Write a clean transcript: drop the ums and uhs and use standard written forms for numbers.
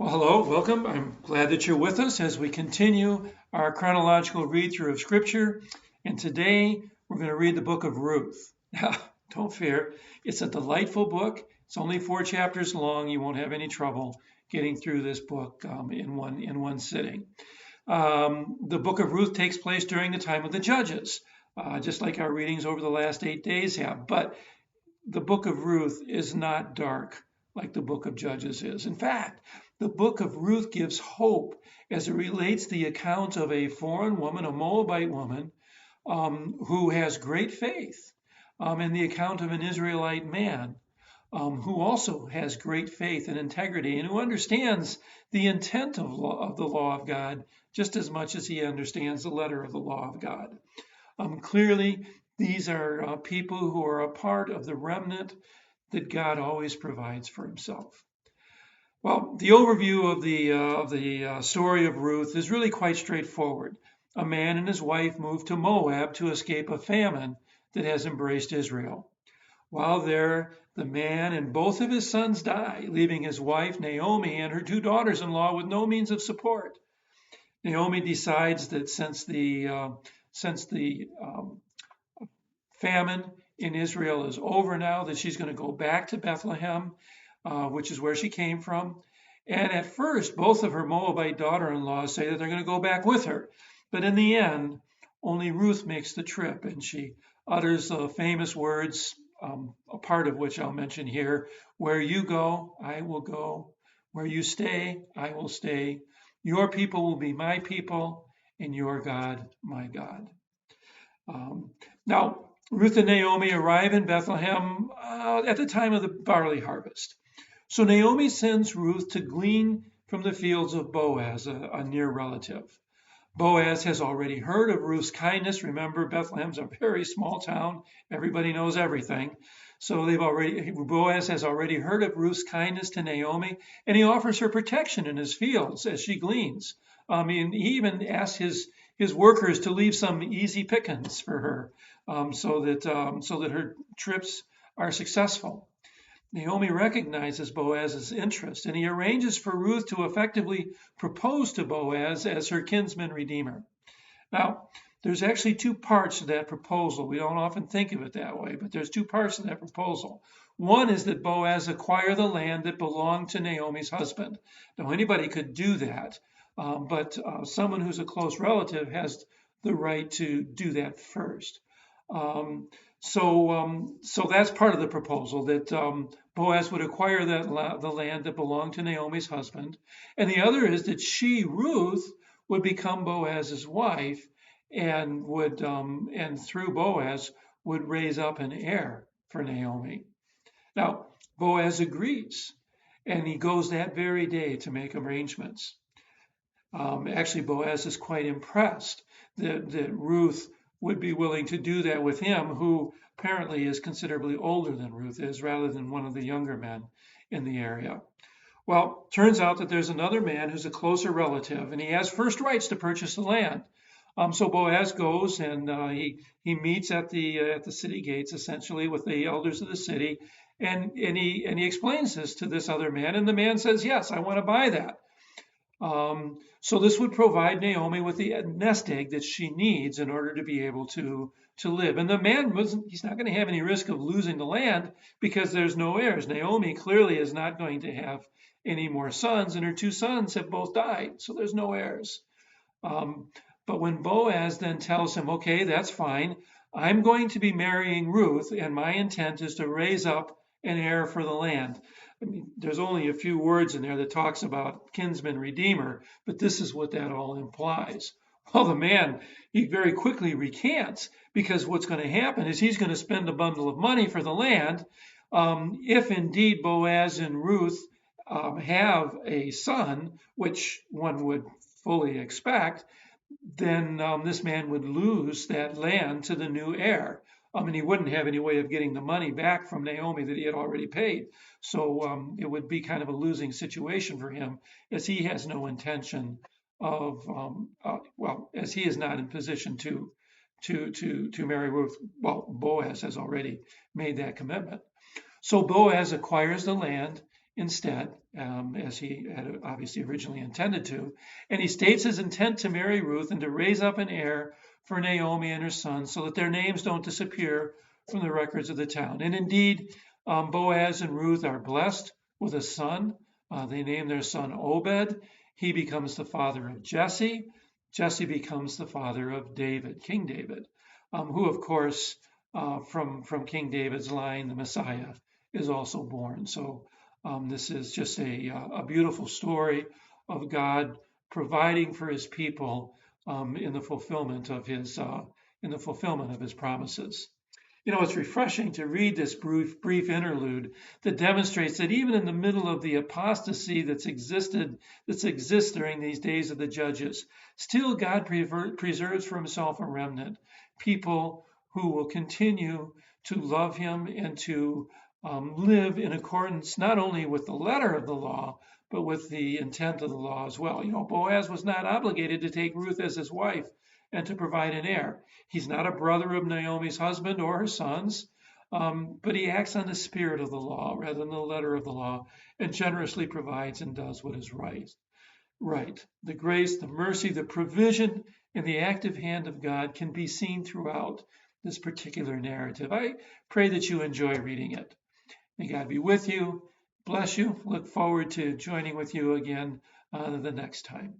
Well, hello, welcome. I'm glad that you're with us as we continue our chronological read through of Scripture. And today we're going to read the book of Ruth. Don't fear, it's a delightful book. It's only 4 chapters long. You won't have any trouble getting through this book in one sitting. The book of Ruth takes place during the time of the Judges, just like our readings over the last 8 days have. But the book of Ruth is not dark like the book of Judges is. In fact, the book of Ruth gives hope as it relates the account of a foreign woman, a Moabite woman, who has great faith, and the account of an Israelite man who also has great faith and integrity and who understands the intent of the law of God just as much as he understands the letter of the law of God. Clearly, these are people who are a part of the remnant that God always provides for himself. Well, the overview of the story of Ruth is really quite straightforward. A man and his wife moved to Moab to escape a famine that has embraced Israel. While there, the man and both of his sons die, leaving his wife Naomi and her 2 daughters-in-law with no means of support. Naomi decides that since the famine in Israel is over now, that she's going to go back to Bethlehem, which is where she came from. And at first, both of her Moabite daughter-in-laws say that they're going to go back with her. But in the end, only Ruth makes the trip, and she utters the famous words, a part of which I'll mention here: "Where you go, I will go. Where you stay, I will stay. Your people will be my people, and your God, my God." Now, Ruth and Naomi arrive in Bethlehem at the time of the barley harvest. So Naomi sends Ruth to glean from the fields of Boaz, a near relative. Boaz has already heard of Ruth's kindness. Remember, Bethlehem's a very small town. Everybody knows everything. So Boaz has already heard of Ruth's kindness to Naomi, and he offers her protection in his fields as she gleans. He even asks his workers to leave some easy pickings for her, so that her trips are successful. Naomi recognizes Boaz's interest, and he arranges for Ruth to effectively propose to Boaz as her kinsman redeemer. Now, there's actually 2 parts to that proposal. We don't often think of it that way, but there's 2 parts to that proposal. One is that Boaz acquire the land that belonged to Naomi's husband. Now, anybody could do that, but someone who's a close relative has the right to do that first. So that's part of the proposal, that Boaz would acquire the land that belonged to Naomi's husband. And the other is that she, Ruth, would become Boaz's wife and through Boaz would raise up an heir for Naomi. Now, Boaz agrees, and he goes that very day to make arrangements. Actually, Boaz is quite impressed that Ruth would be willing to do that with him, who apparently is considerably older than Ruth is, rather than one of the younger men in the area. Well, turns out that there's another man who's a closer relative, and he has first rights to purchase the land. So Boaz goes and he meets at the city gates, essentially, with the elders of the city, and he explains this to this other man, and the man says, "Yes, I want to buy that." So this would provide Naomi with the nest egg that she needs in order to be able to live. And the man he's not going to have any risk of losing the land because there's no heirs. Naomi clearly is not going to have any more sons, and her 2 sons have both died, so there's no heirs. But when Boaz then tells him, "Okay, that's fine. I'm going to be marrying Ruth, and my intent is to raise up an heir for the land." I mean, there's only a few words in there that talks about kinsman redeemer, but this is what that all implies. Well, the man, he very quickly recants, because what's going to happen is he's going to spend a bundle of money for the land. If indeed Boaz and Ruth have a son, which one would fully expect, then this man would lose that land to the new heir. And he wouldn't have any way of getting the money back from Naomi that he had already paid. So it would be kind of a losing situation for him, as he has no intention of, as he is not in position to marry Ruth. Well, Boaz has already made that commitment. So Boaz acquires the land instead, as he had obviously originally intended to. And he states his intent to marry Ruth and to raise up an heir for Naomi and her sons so that their names don't disappear from the records of the town. And indeed, Boaz and Ruth are blessed with a son. They name their son Obed. He becomes the father of Jesse. Jesse becomes the father of David, King David, who, of course, from King David's line, the Messiah is also born. So this is just a beautiful story of God providing for His people in the fulfillment of His promises. You know, it's refreshing to read this brief interlude that demonstrates that even in the middle of the apostasy that exists during these days of the judges, still God preserves for Himself a remnant, people who will continue to love Him and to live in accordance not only with the letter of the law, but with the intent of the law as well. You know, Boaz was not obligated to take Ruth as his wife and to provide an heir. He's not a brother of Naomi's husband or her sons, but he acts on the spirit of the law rather than the letter of the law and generously provides and does what is right. Right. The grace, the mercy, the provision, and the active hand of God can be seen throughout this particular narrative. I pray that you enjoy reading it. May God be with you, bless you. Look forward to joining with you again the next time.